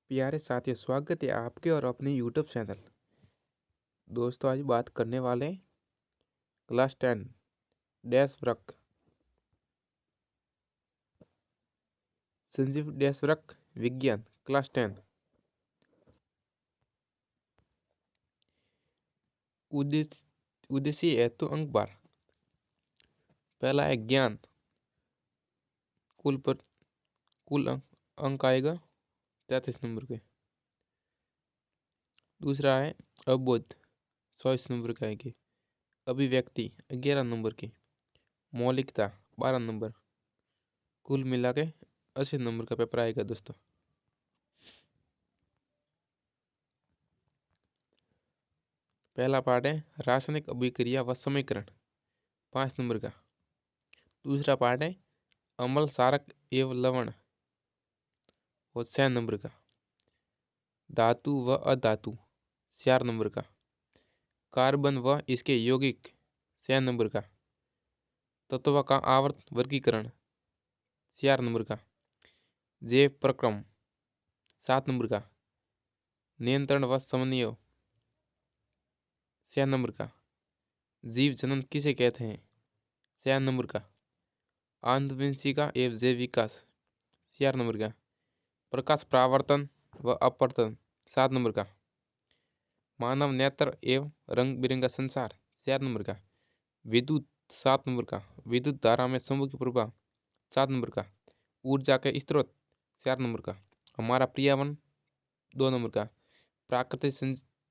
प्यारे साथियों, स्वागत है आपके और अपने यूट्यूब चैनल। दोस्तों, आज बात करने वाले हैं class 10 dash work, Sanjeev dash work विज्ञान क्लास 10। उद्देश्य हेतु अंक बार। पहला है ज्ञान, कुल अंक आएगा 33 नंबर के। दूसरा है अवबोध, 24 नंबर के आएंगे। अभिव्यक्ति 11 नंबर की। मौलिकता 12 नंबर। कुल मिला के 80 नंबर का पेपर आएगा दोस्तों। पहला पार्ट है रासायनिक अभिक्रिया व समीकरण, 5 नंबर का। दूसरा पार्ट है अम्ल, क्षारक एवं लवण, वो 6 नंबर का। धातु व अधातु 4 नंबर का। कार्बन व इसके यौगिक 6 नंबर का। तत्व का आवर्त वर्गीकरण 4 नंबर का। जैव प्रक्रम 7 नंबर का। नियंत्रण व समन्वय 6 नंबर का। जीव जनन किसे कहते हैं 6 नंबर का। आनुवंशिका एवं जैव विकास 4 नंबर का। प्रकाश परावर्तन व अपवर्तन 7 नंबर का। मानव नेत्र एवं रंग बिरंगा संसार 4 नंबर का। विद्युत 7 नंबर का। विद्युत धारा में चुंबकीय प्रभाव 7 नंबर का। ऊर्जा के स्रोत 4 नंबर का। हमारा पर्यावरण 2 नंबर का। प्राकृतिक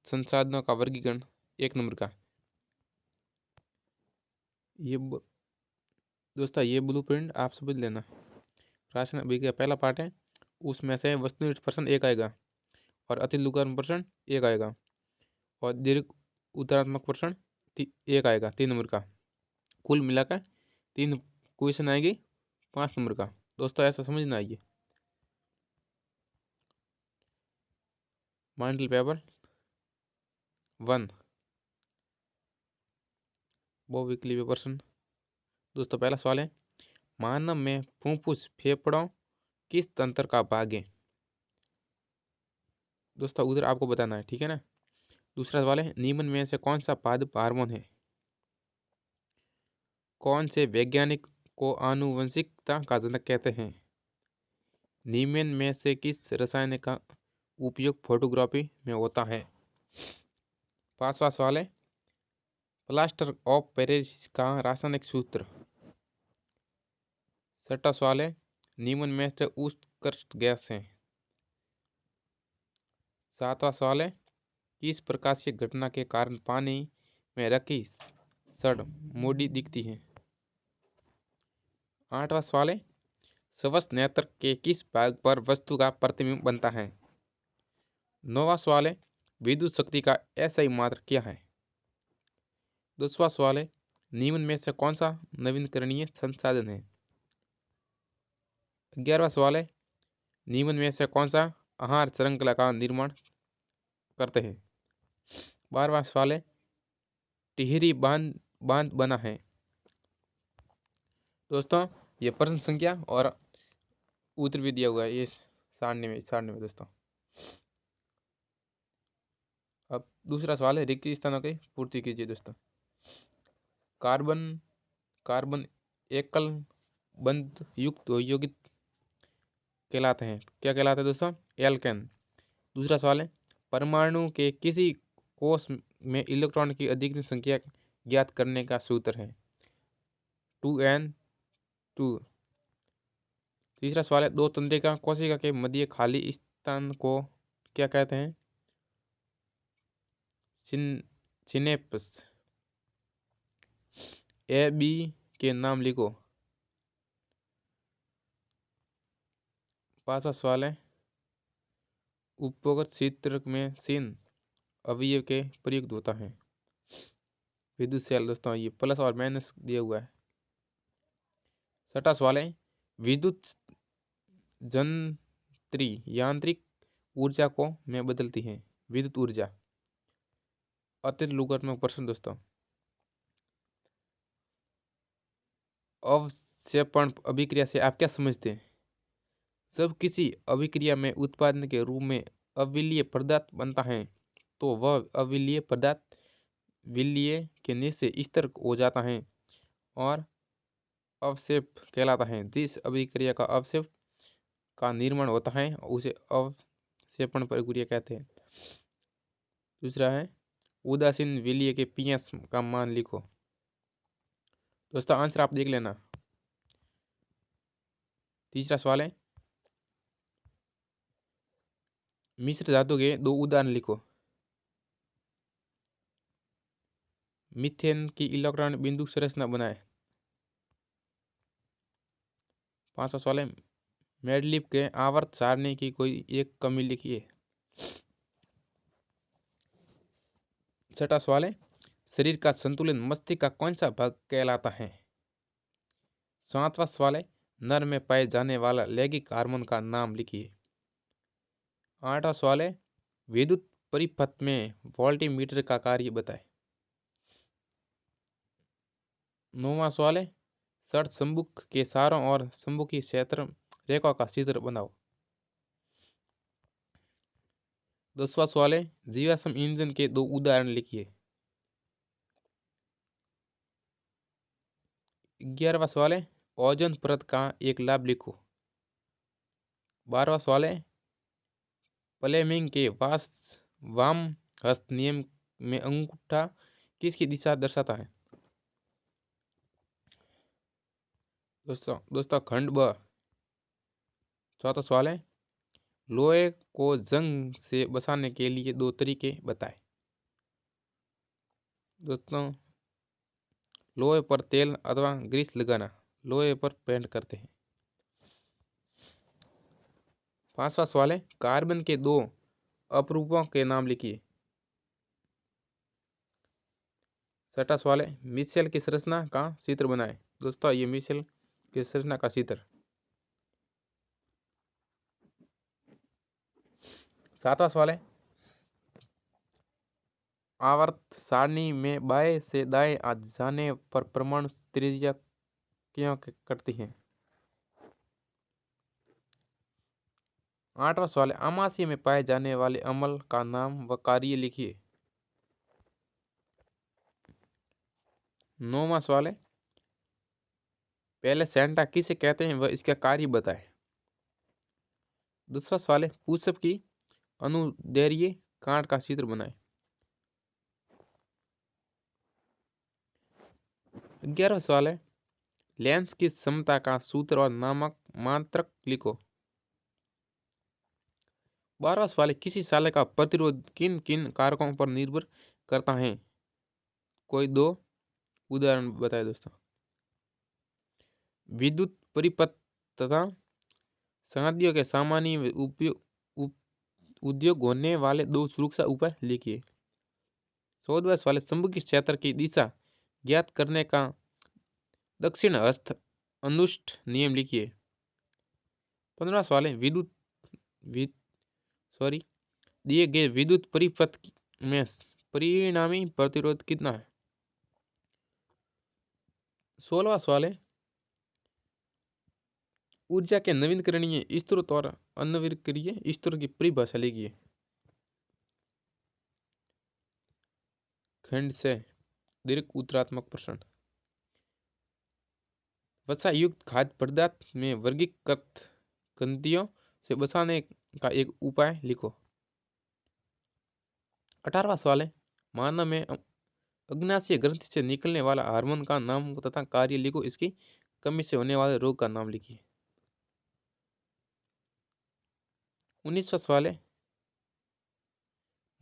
संसाधनों का वर्गीकरण 1 नंबर का। दोस्तों ये ब्लूप्रिंट आप समझ लेना। राशन अभिक्रिया पहला पार्ट है, उसमें से वस्तुनिष्ठ प्रश्न 1 आएगा और अतिलुकात्मक प्रश्न 1 आएगा और दीर्घ उत्तरात्मक प्रश्न 1 आएगा 3 नंबर का। कुल मिलाकर 3 क्वेश्चन आएंगे 5 नंबर का। दोस्तों ऐसा समझना आइए। मॉडल पेपर 1 बहुविकल्पीय प्रश्न। दोस्तों पहला सवाल है, मानव में फुफ्फुस फेफड़ों किस तंत्र का भाग है। दोस्तों उधर आपको बताना है, ठीक है ना। दूसरा सवाल है, निम्न में से कौन सा पादप हार्मोन है। कौन से वैज्ञानिक को आनुवंशिकता का जनक कहते हैं। निम्न में से किस रसायन का उपयोग फोटोग्राफी में होता है। 5वां सवाल है, प्लास्टर ऑफ पेरिस का रासायनिक सूत्र। 6वां सवाल है, निम्न में से उत्कृष्ट गैस है। 7वां सवाल है, किस प्रकाशीय घटना के कारण पानी में रखी सड़ मोटी दिखती है। 8वां सवाल है, स्वस्थ नेत्र के किस भाग पर वस्तु का प्रतिबिंब बनता है। 9वां सवाल है, विद्युत शक्ति का SI मात्रा क्या है। 10वां सवाल है, निम्न में से कौन सा नवीनकरणीय संसाधन है। 11वां सवाल है, निम्न में से कौन सा आहार श्रृंखला का निर्माण करते हैं। 12वां सवाल है, टिहरी बांध बांध बना है। दोस्तों ये प्रश्न संख्या और उत्तर भी दिया हुआ है ये सारणी में दोस्तों। अब दूसरा सवाल है, रिक्त स्थानों की पूर्ति कीजिए दोस्तों। कार्बन कार्बन एकल बंध युक्त यौगिक कहलाते हैं, क्या कहलाते हैं दोस्तों, एल्केन। दूसरा सवाल है, परमाणु के किसी कोष में इलेक्ट्रॉन की अधिकतम संख्या ज्ञात करने का सूत्र है 2n2। तीसरा सवाल है, दो तंत्रिका कोशिका के मध्य खाली स्थान को क्या कहते हैं, सिनेप्स। ए बी के नाम लिखो। 5वां सवाल है, उपरोक्त चित्र में सिन अवयव के प्रयुक्त होता है। विद्युत सेल दोस्तों ये प्लस और माइनस दिया हुआ है। 6वां सवाल है, विद्युत जंत्री यांत्रिक ऊर्जा को में बदलती है, विद्युत ऊर्जा। अतिलुकात्मक प्रश्न दोस्तों, अवक्षेपण अभिक्रिया से आप क्या समझते हैं। जब किसी अभिक्रिया में उत्पादन के रूप में अविलीय पदार्थ बनता है तो वह अविलीय पदार्थ विलीय के निचले स्तर हो जाता है और अवक्षेप कहलाता है। जिस अभिक्रिया का अवक्षेप का निर्माण होता है उसे अवक्षेपण प्रक्रिया कहते हैं। दूसरा है उदासीन विलीय के पीएस का मान लिखो। दोस्तों आंसर आप देख लेना। तीसरा सवाल है मिश्र धातु के दो उदाहरण लिखो। मीथेन की इलेक्ट्रॉन बिंदु संरचना बनाए। पांचवा सवाल है मेडलिप के आवर्त सारणी की कोई एक कमी लिखिए। छठा सवाल है शरीर का संतुलन मस्तिष्क का कौन सा भाग कहलाता है। सातवां सवाल है नर में पाए जाने वाला लैंगिक हार्मोन का नाम लिखिए। आठवां सवाल है विद्युत परिपथ में वोल्टीमीटर का कार्य बताए। नौवां सवाल है षट सम्मुख के सारों और सम्मुखी क्षेत्र रेखा का चित्र बनाओ। 10वां सवाल है जीवाश्म ईंधन के दो उदाहरण लिखिए। 11वां सवाल है ओजोन परत का एक लाभ लिखो। 12वां सवाल है फ्लेमिंग के वाम हस्त नियम में अंगूठा किसकी दिशा दर्शाता है। दोस्तों खंड ब। चौथा सवाल है लोहे को जंग से बचाने के लिए दो तरीके बताए। दोस्तों लोहे पर तेल अथवा ग्रीस लगाना, लोहे पर पेंट करते हैं। पांचवा सवाल है कार्बन के दो अपरूपों के नाम लिखिए। छठा सवाल है मिशेल की संरचना का चित्र बनाए। दोस्तों ये मिशेल की संरचना का चित्र। सातवां सवाल है आवर्त सारणी में बाएं से दाएं आ जाने पर परमाणु त्रिज्या क्यों करती है। आठवां सवाल है आमाशय में पाए जाने वाले अम्ल का नाम व कार्य लिखिए। नौवां सवाल है पहले सेंटा किसे कहते हैं वह इसका कार्य बताए। 10वां सवाल है पुष्प की अनुदैर्ध्य कांट का चित्र बनाए। 11वां सवाल है लेंस की क्षमता का सूत्र और नामक मात्रक लिखो। 12वां सवाल है किसी साले का प्रतिरोध किन किन कारकों पर निर्भर करता है। कोई दो उदाहरण बताए। दोस्तों विद्युत परिपथ तथा संगतियों के सामान्य उद्योग होने वाले दो सुरक्षा उपाय लिखिए। 14वां सवाल चुंबकीय क्षेत्र की दिशा ज्ञात करने का दक्षिण हस्त अनुष्ठ नियम लिखिए। 15वां सवाल है दिए गए विद्युत परिपथ में परिणामी प्रतिरोध कितना है। 16वां सवाल है ऊर्जा के नवीकरणीय स्रोत और अनवीकरणीय स्रोत की परिभाषा लिखिए। खंड से दीर्घ उत्तरात्मक प्रश्न। वसा युक्त खाद्य पदार्थ में वर्गीकृत ग्रंथियों से बचाने का एक उपाय लिखो। 18वां सवाल है मानव में अग्नाशय ग्रंथि से निकलने वाला हार्मोन का नाम तथा कार्य लिखो। इसकी कमी से होने वाले रोग का नाम लिखिए। 19वां सवाल है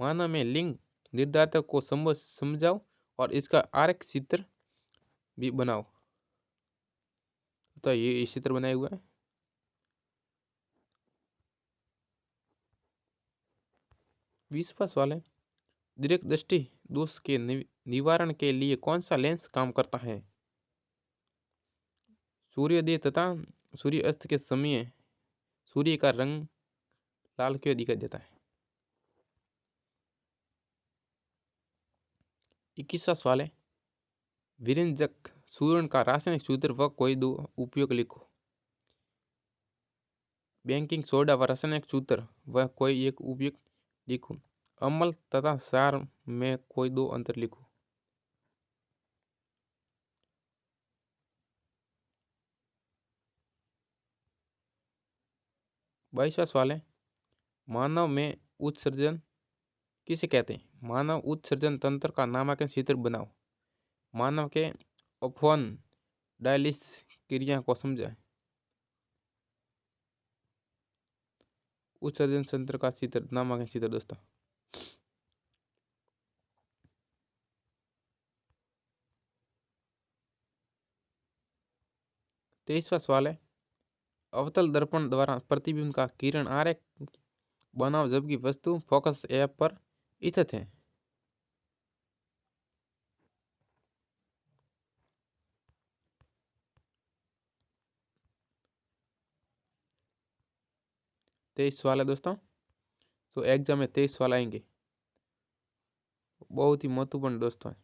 मानव में लिंग निर्धारक को समझाओ और इसका आरेख चित्र भी बनाओ। तो ये इस चित्र बनाया हुआ है। 20वां सवाल है दीर्घ दृष्टि दोष के निवारण के लिए कौन सा लेंस काम करता है। सूर्योदय तथा सूर्यास्त के समय सूर्य का रंग लाल क्यों दिखाई देता है। 21वां सवाल है विरंजक सूर्ण का रासायनिक सूत्र व कोई दो उपयोग लिखो। बेकिंग सोडा व रासायनिक सूत्र व कोई एक उपयुक्त लिखो। अम्ल तथा सार में कोई दो अंतर लिखो। बाईसवा सवाल है, मानव में उत्सर्जन किसे कहते हैं? मानव उत्सर्जन तंत्र का नामांकन चित्र बनाओ। मानव के अपवन डायलिस क्रिया को समझाएं। उत्सर्जन तंत्र का चित्र नामांकन चित्र दोस्तों। तेईसवा सवाल है, अवतल दर्पण द्वारा प्रतिबिंब का किरण आरेख बनाओ जबकि वस्तु फोकस ऐप पर स्थित है। तेईस सवाल है दोस्तों, तो एग्जाम में 23 सवाल आएंगे, बहुत ही महत्वपूर्ण दोस्तों है।